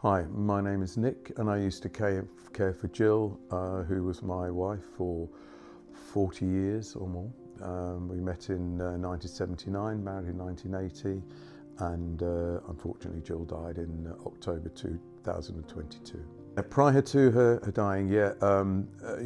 Hi, my name is Nick and I used to care for Jill, who was my wife for 40 years or more. We met in 1979, married in 1980, and unfortunately Jill died in October 2022. Prior to her dying,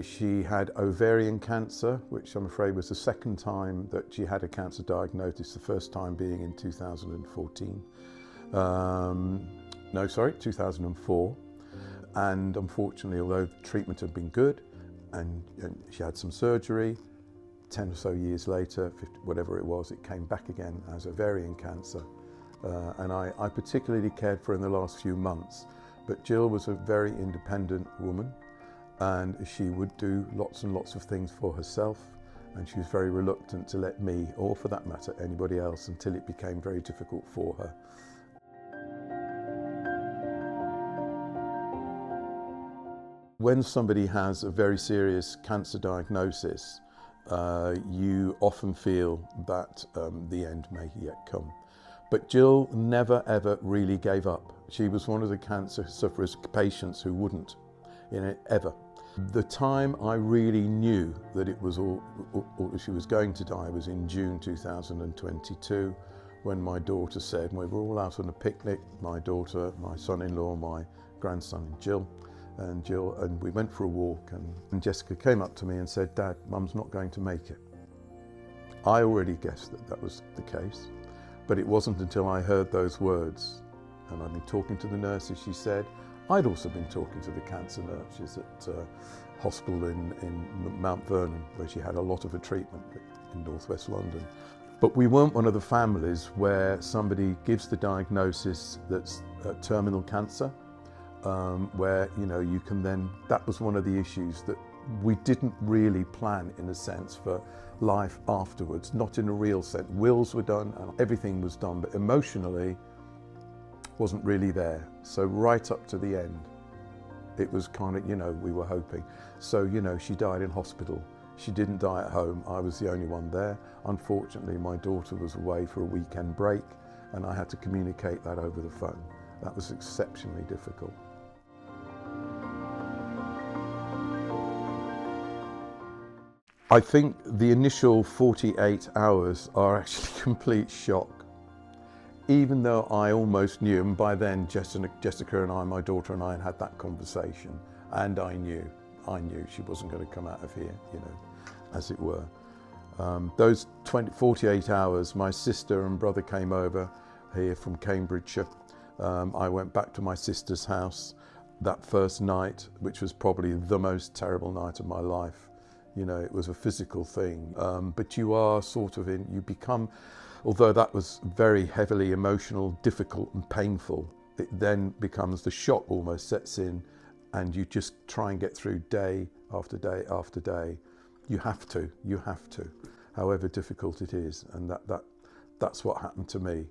she had ovarian cancer, which I'm afraid was the second time that she had a cancer diagnosis, the first time being in 2014. 2004. And unfortunately, although the treatment had been good and she had some surgery, 10 or so years later, 50, whatever it was, it came back again as ovarian cancer. And I particularly cared for her in the last few months. But Jill was a very independent woman and she would do lots and lots of things for herself. And she was very reluctant to let me, or for that matter, anybody else, until it became very difficult for her. When somebody has a very serious cancer diagnosis, you often feel that the end may yet come. But Jill never ever really gave up. She was one of the cancer sufferers patients who wouldn't, ever. The time I really knew that it was she was going to die was in June 2022, when my daughter said, we were all out on a picnic, my daughter, my son-in-law, my grandson and Jill, and we went for a walk, and Jessica came up to me and said, "Dad, Mum's not going to make it." I already guessed that that was the case, but it wasn't until I heard those words, and I'd been talking to the nurses, she said. I'd also been talking to the cancer nurses at hospital in Mount Vernon, where she had a lot of her treatment in northwest London. But we weren't one of the families where somebody gives the diagnosis that's terminal cancer, where you can then, that was one of the issues that we didn't really plan, in a sense, for life afterwards, not in a real sense. Wills were done and everything was done, but emotionally wasn't really there. So right up to the end, it was kind of, we were hoping. So, she died in hospital. She didn't die at home. I was the only one there. Unfortunately, my daughter was away for a weekend break and I had to communicate that over the phone. That was exceptionally difficult. I think the initial 48 hours are actually complete shock. Even though I almost knew, and by then Jessica and I, my daughter and I, had that conversation, and I knew she wasn't going to come out of here, as it were. Those 48 hours, my sister and brother came over here from Cambridgeshire. I went back to my sister's house that first night, which was probably the most terrible night of my life. It was a physical thing, but you are sort of you become, although that was very heavily emotional, difficult and painful, it then becomes, the shock almost sets in and you just try and get through day after day after day. You have to, however difficult it is, and that's what happened to me.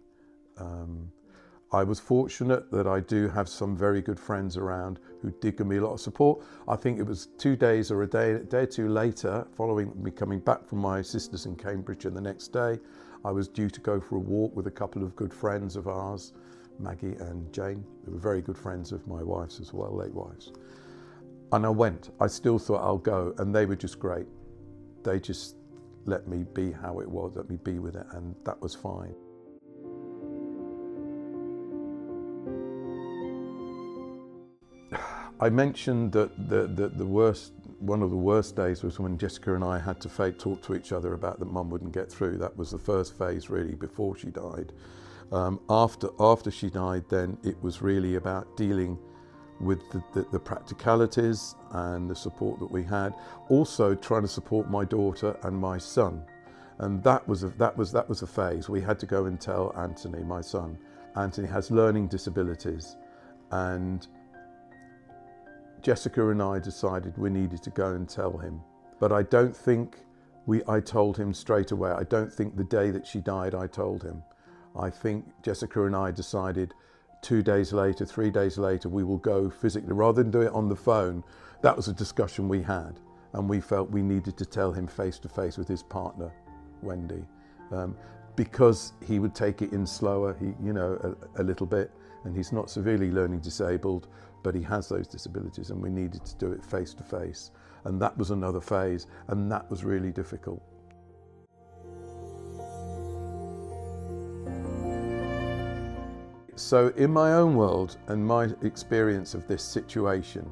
I was fortunate that I do have some very good friends around who did give me a lot of support. I think it was 2 days or a day or two later, following me coming back from my sister's in Cambridge, and the next day I was due to go for a walk with a couple of good friends of ours, Maggie and Jane. They were very good friends of my wife's as well, late wife's. And I went. I still thought I'll go, and they were just great. They just let me be how it was, let me be with it, and that was fine. I mentioned that one of the worst days was when Jessica and I had to talk to each other about that Mum wouldn't get through. That was the first phase, really, before she died. After she died, then it was really about dealing with the practicalities and the support that we had. Also trying to support my daughter and my son, and that was a phase. We had to go and tell Anthony, my son. Anthony has learning disabilities, and Jessica and I decided we needed to go and tell him. But I don't think I told him straight away. I don't think the day that she died I told him. I think Jessica and I decided 2 days later, 3 days later, we will go physically. Rather than do it on the phone, that was a discussion we had. And we felt we needed to tell him face to face with his partner, Wendy. Because he would take it in slower, a little bit, and he's not severely learning disabled, but he has those disabilities, and we needed to do it face to face. And that was another phase, and that was really difficult. So in my own world and my experience of this situation,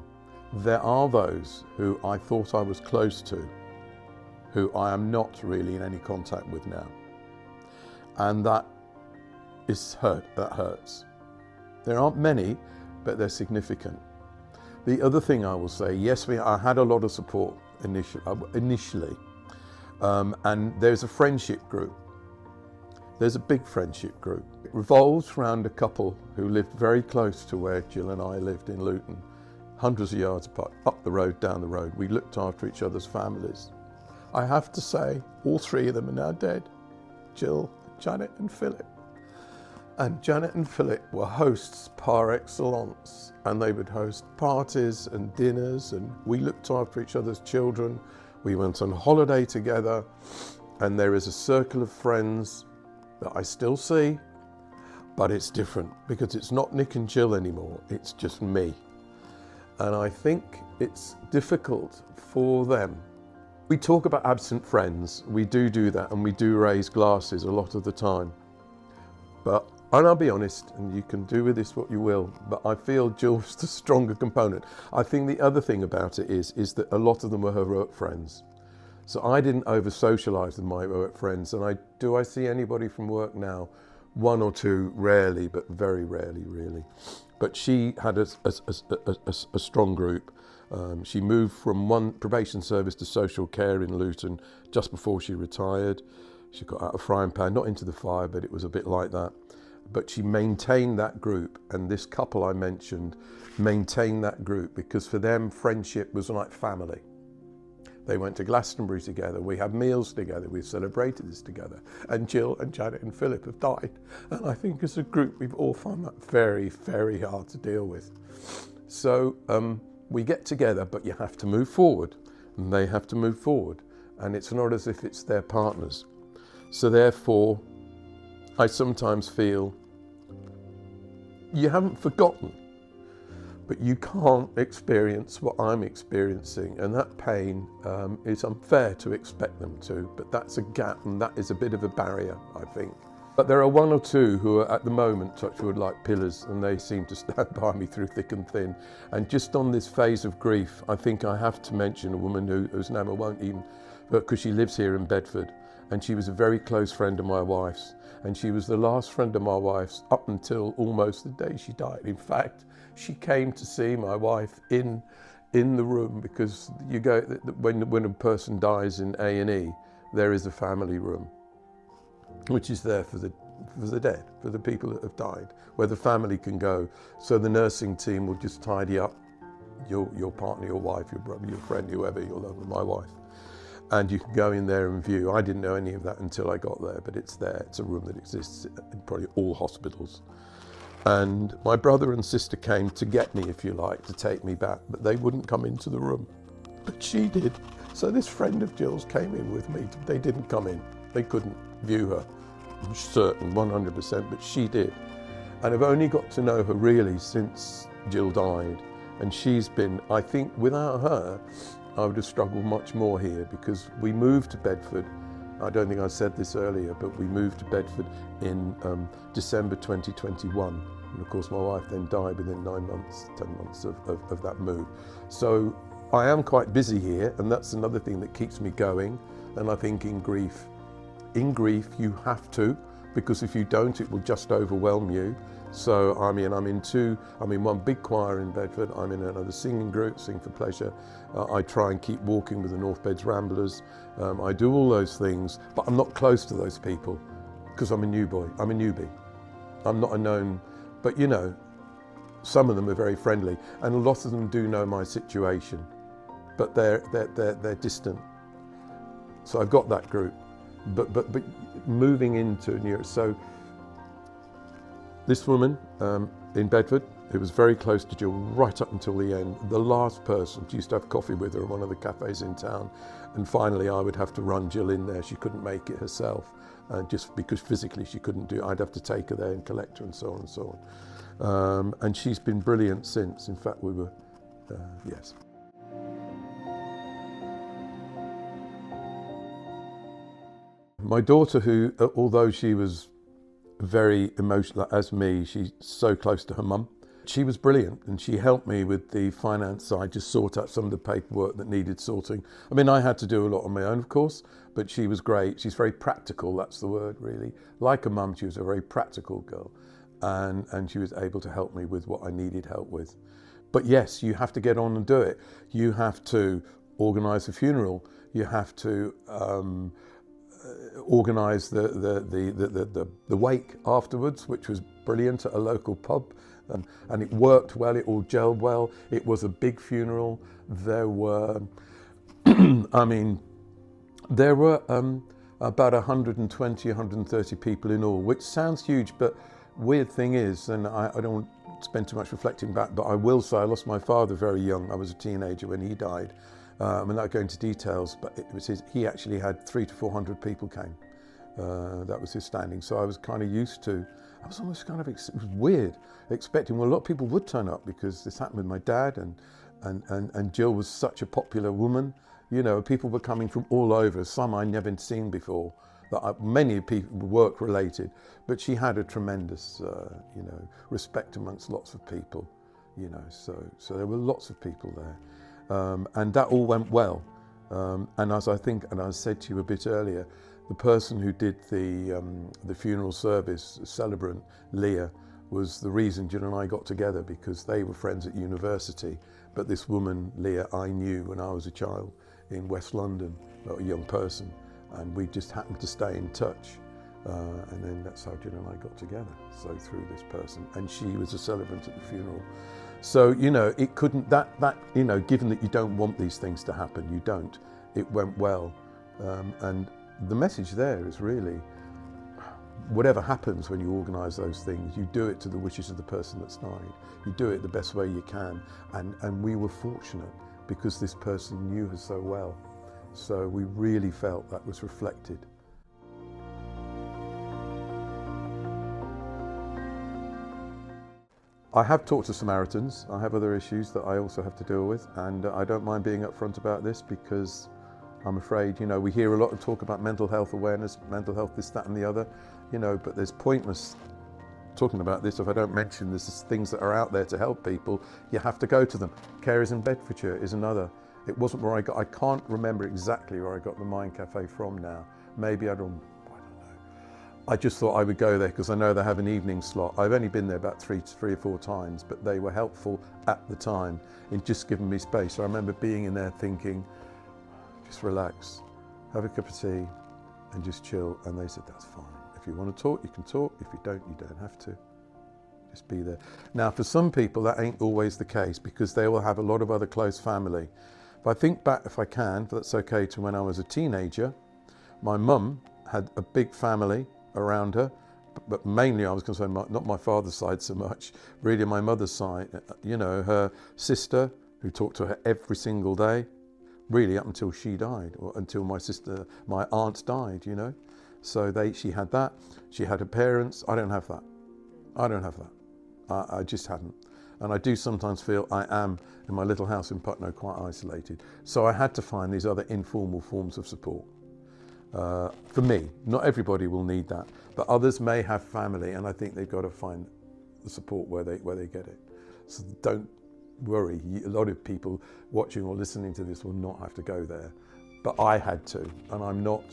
there are those who I thought I was close to, who I am not really in any contact with now. And that hurts. There aren't many, but they're significant. The other thing I will say, yes, I had a lot of support initially, and there's a friendship group. There's a big friendship group. It revolves around a couple who lived very close to where Jill and I lived in Luton, hundreds of yards apart, up the road, down the road. We looked after each other's families. I have to say, all three of them are now dead. Jill, Janet and Philip. And Janet and Philip were hosts par excellence, and they would host parties and dinners, and we looked after each other's children. We went on holiday together, and there is a circle of friends that I still see, but it's different because it's not Nick and Jill anymore, it's just me. And I think it's difficult for them. We talk about absent friends, we do that, and we do raise glasses a lot of the time. And I'll be honest, and you can do with this what you will, but I feel Jill's the stronger component. I think the other thing about it is that a lot of them were her work friends. So I didn't over-socialise with my work friends, and do I see anybody from work now? One or two, rarely, but very rarely, really. But she had a strong group. She moved from one probation service to social care in Luton just before she retired. She got out of frying pan, not into the fire, but it was a bit like that. But she maintained that group, and this couple I mentioned maintained that group because for them friendship was like family. They went to Glastonbury together, we had meals together, we celebrated this together. And Jill and Janet and Philip have died. And I think as a group we've all found that very, very hard to deal with. So we get together, but you have to move forward, and they have to move forward. And it's not as if it's their partners. So therefore, I sometimes feel you haven't forgotten, but you can't experience what I'm experiencing, and that pain is unfair to expect them to, but that's a gap, and that is a bit of a barrier, I think. But there are one or two who are at the moment, touch wood, like pillars, and they seem to stand by me through thick and thin. And just on this phase of grief, I think I have to mention a woman whose name I won't even, because she lives here in Bedford, and she was a very close friend of my wife's. And she was the last friend of my wife's up until almost the day she died. In fact, she came to see my wife in the room, because you go when a person dies in A&E, there is a family room, which is there for the dead, for the people that have died, where the family can go. So the nursing team will just tidy up your partner, your wife, your brother, your friend, whoever, your lover, my wife. And you can go in there and view. I didn't know any of that until I got there, but it's there. It's a room that exists in probably all hospitals. And my brother and sister came to get me, if you like, to take me back, but they wouldn't come into the room. But she did. So this friend of Jill's came in with me. They didn't come in. They couldn't view her. I'm certain, 100%, but she did. And I've only got to know her really since Jill died. And she's been, I think, without her, I would have struggled much more here, because we moved to Bedford. I don't think I said this earlier, but we moved to Bedford in December 2021. And of course my wife then died within 9 months, 10 months of that move. So I am quite busy here, and that's another thing that keeps me going. And I think in grief you have to, because if you don't, it will just overwhelm you. So I'm in one big choir in Bedford, I'm in another singing group, Sing for Pleasure. I try and keep walking with the North Beds Ramblers. I do all those things, but I'm not close to those people because I'm a newbie. I'm not a known, but you know, some of them are very friendly, and a lot of them do know my situation, but they're distant. So I've got that group, but moving into New York. So this woman in Bedford, who was very close to Jill right up until the end, the last person, she used to have coffee with her at one of the cafes in town, and finally I would have to run Jill in there. She couldn't make it herself. just because physically she couldn't do it. I'd have to take her there and collect her and so on and so on. And she's been brilliant since. In fact, we were, yes. My daughter, who, although she was very emotional as me, she's so close to her mum. She was brilliant, and she helped me with the finance side, just sort out some of the paperwork that needed sorting. I mean, I had to do a lot on my own, of course, but she was great. She's very practical, that's the word, really. Like a mum, she was a very practical girl, and she was able to help me with what I needed help with. But yes, you have to get on and do it. You have to organise a funeral. You have to organise the wake afterwards, which was brilliant at a local pub, and it worked well. It all gelled well. It was a big funeral. There were, I mean, there were about 120, 130 people in all, which sounds huge, but weird thing is, and I don't spend too much reflecting back, but I will say I lost my father very young. I was a teenager when he died. I'm not going into details, but it was he actually had 300 to 400 people came. That was his standing. So I was kind of used to, I was almost kind of, it was weird, expecting, well, a lot of people would turn up because this happened with my dad, and Jill was such a popular woman. You know, people were coming from all over, some I'd never seen before, many people were work related, but she had a tremendous, you know, respect amongst lots of people, you know, so there were lots of people there. And that all went well. And as I think, and I said to you a bit earlier, the person who did the funeral service, the celebrant, Leah, was the reason Jill and I got together, because they were friends at university. But this woman, Leah, I knew when I was a child in West London, a young person, and we just happened to stay in touch. And then that's how Jill and I got together, so through this person. And she was a celebrant at the funeral. So, you know, it couldn't, you know, given that you don't want these things to happen, you don't, it went well. And the message there is really, whatever happens when you organise those things, you do it to the wishes of the person that's died. You do it the best way you can. And we were fortunate because this person knew her so well. So we really felt that was reflected. I have talked to Samaritans. I have other issues that I also have to deal with, and I don't mind being upfront about this, because I'm afraid, you know, we hear a lot of talk about mental health awareness, mental health, this, that and the other, you know, but there's pointless talking about this if I don't mention there's things that are out there to help people. You have to go to them. Carers in Bedfordshire is another. It wasn't where I can't remember exactly where I got the Mind Cafe from now. Maybe I don't know. I just thought I would go there because I know they have an evening slot. I've only been there about three or four times, but they were helpful at the time in just giving me space. I remember being in there thinking, just relax, have a cup of tea and just chill. And they said, that's fine. If you want to talk, you can talk. If you don't have to. Just be there. Now, for some people, that ain't always the case, because they will have a lot of other close family. If I think back, if I can, if that's okay, to when I was a teenager, my mum had a big family around her, but mainly I was going to say not my father's side so much, really my mother's side. You know, her sister, who talked to her every single day, really up until she died, or until my aunt died, you know. So she had that. She had her parents. I don't have that. I don't have that. I just hadn't. And I do sometimes feel I am, in my little house in Putney, quite isolated. So I had to find these other informal forms of support. For me, not everybody will need that, but others may have family, and I think they've got to find the support where they get it. So don't worry. A lot of people watching or listening to this will not have to go there, but I had to, and I'm not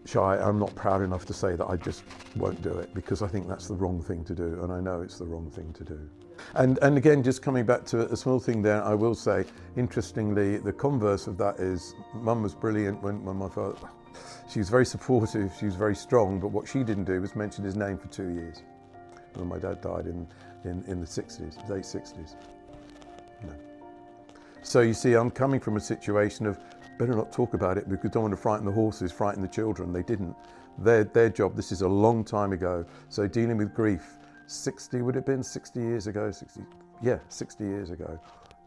shy. I'm not proud enough to say that I just won't do it, because I think that's the wrong thing to do, and I know it's the wrong thing to do. And again, just coming back to a small thing there, I will say, interestingly, the converse of that is, Mum was brilliant when my father, she was very supportive, she was very strong, but what she didn't do was mention his name for 2 years. When my dad died in the 60s, late 60s. No. So you see, I'm coming from a situation of, better not talk about it, because don't want to frighten the horses, frighten the children. They didn't. Their job, this is a long time ago. So dealing with grief, 60, would it have been 60 years ago? 60 years ago.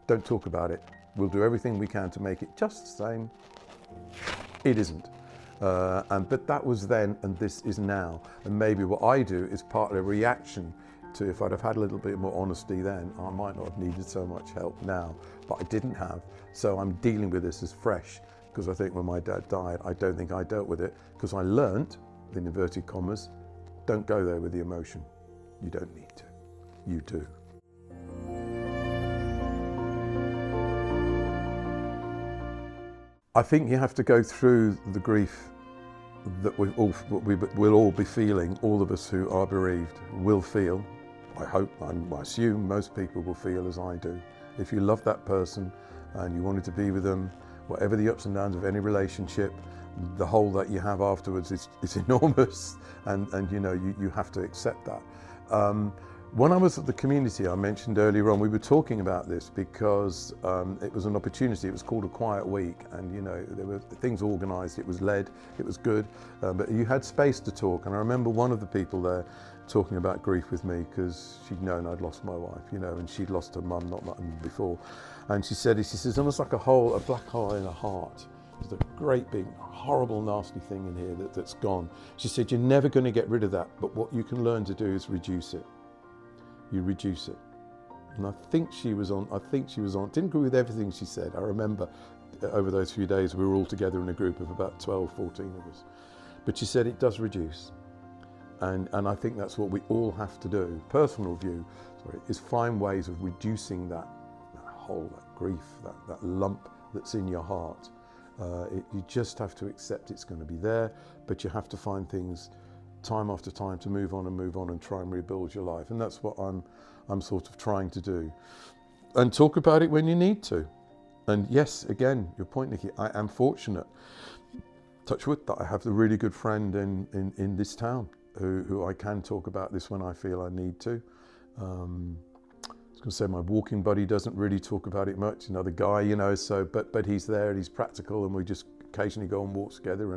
Don't talk about it. We'll do everything we can to make it just the same. It isn't. But that was then, and this is now. And maybe what I do is partly a reaction to, if I'd have had a little bit more honesty then, I might not have needed so much help now, but I didn't have. So I'm dealing with this as fresh, because I think when my dad died, I don't think I dealt with it, because I learnt, in inverted commas, don't go there with the emotion. You don't need to. You do. I think you have to go through the grief that we'll all be feeling. All of us who are bereaved will feel. I hope, I assume most people will feel as I do. If you love that person and you wanted to be with them, whatever the ups and downs of any relationship, the hole that you have afterwards is enormous, and you know, you have to accept that. When I was at the community I mentioned earlier on, we were talking about this because it was an opportunity. It was called a quiet week, and you know, there were things organised, it was led, it was good, but you had space to talk. And I remember one of the people there talking about grief with me, because she'd known I'd lost my wife, you know, and she'd lost her mum not long before. And she says, almost like a black hole in her heart. There's a great big horrible nasty thing in here that's gone. She said, you're never going to get rid of that, but what you can learn to do is reduce it. You reduce it. And I think she was on, didn't agree with everything she said. I remember over those few days we were all together in a group of about 12, 14 of us. But she said it does reduce. And I think that's what we all have to do. Personal view, is find ways of reducing that hole, that grief, that lump that's in your heart. You just have to accept it's going to be there, but you have to find things time after time to move on and try and rebuild your life. And that's what I'm sort of trying to do. And talk about it when you need to. And yes, again, your point, Nikki, I am fortunate, touch wood, that I have a really good friend in this town who I can talk about this when I feel I need to. I was going to say my walking buddy doesn't really talk about it much, another guy, you know, so, but he's there and he's practical, and we just occasionally go on walks together.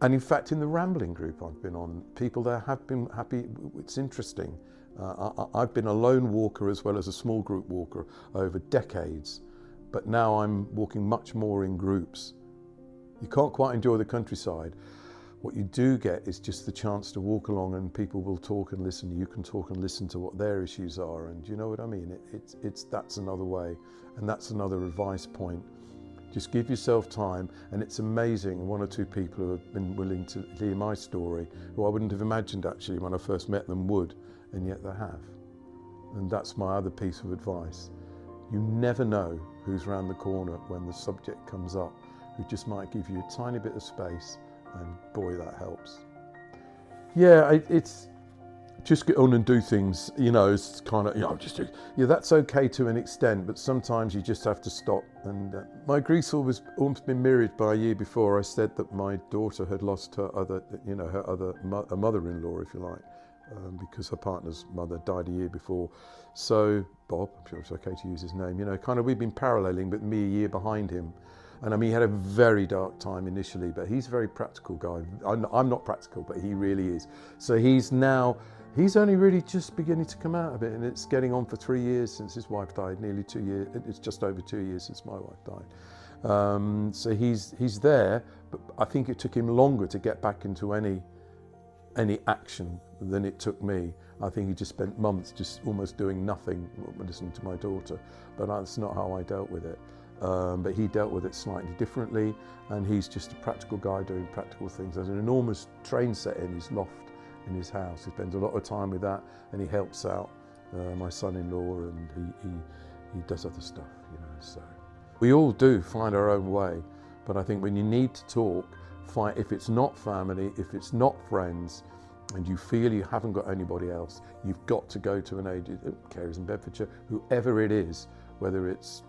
And in fact, in the Rambling group I've been on, people there have been happy. It's interesting. I've been a lone walker as well as a small group walker over decades, but now I'm walking much more in groups. You can't quite enjoy the countryside. What you do get is just the chance to walk along, and people will talk and listen. You can talk and listen to what their issues are, and you know what I mean? That's another way, and that's another advice point. Just give yourself time, and it's amazing. One or two people who have been willing to hear my story, who I wouldn't have imagined actually when I first met them would, and yet they have. And that's my other piece of advice. You never know who's around the corner when the subject comes up, who just might give you a tiny bit of space, and boy, that helps. Yeah, it's just get on and do things, you know, it's kind of, you know, just, yeah, that's okay to an extent, but sometimes you just have to stop. And my grief was almost been mirrored by a year before. I said that my daughter had lost her other, you know, her mother-in-law, if you like, because her partner's mother died a year before. So Bob, I'm sure it's okay to use his name, you know, kind of we've been paralleling, but me a year behind him. And I mean, he had a very dark time initially, but he's a very practical guy. I'm not practical, but he really is. So he's only really just beginning to come out of it, and it's getting on for 3 years since his wife died, nearly 2 years. It's just over 2 years since my wife died. So he's there, but I think it took him longer to get back into any action than it took me. I think he just spent months just almost doing nothing, listening to my daughter, but that's not how I dealt with it. But he dealt with it slightly differently, and he's just a practical guy doing practical things. There's an enormous train set in his loft in his house. He spends a lot of time with that, and he helps out my son-in-law, and he does other stuff, you know. So we all do find our own way, but I think when you need to talk, if it's not family, if it's not friends, and you feel you haven't got anybody else, you've got to go to an agent, Carers in Bedfordshire, whoever it is, whether it's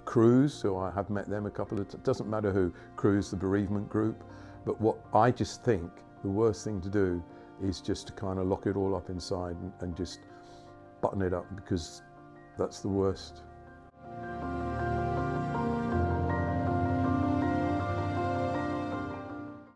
Cruse, so I have met them a couple of times, doesn't matter who, Cruse, the bereavement group. But what I just think the worst thing to do is just to kind of lock it all up inside and just button it up, because that's the worst.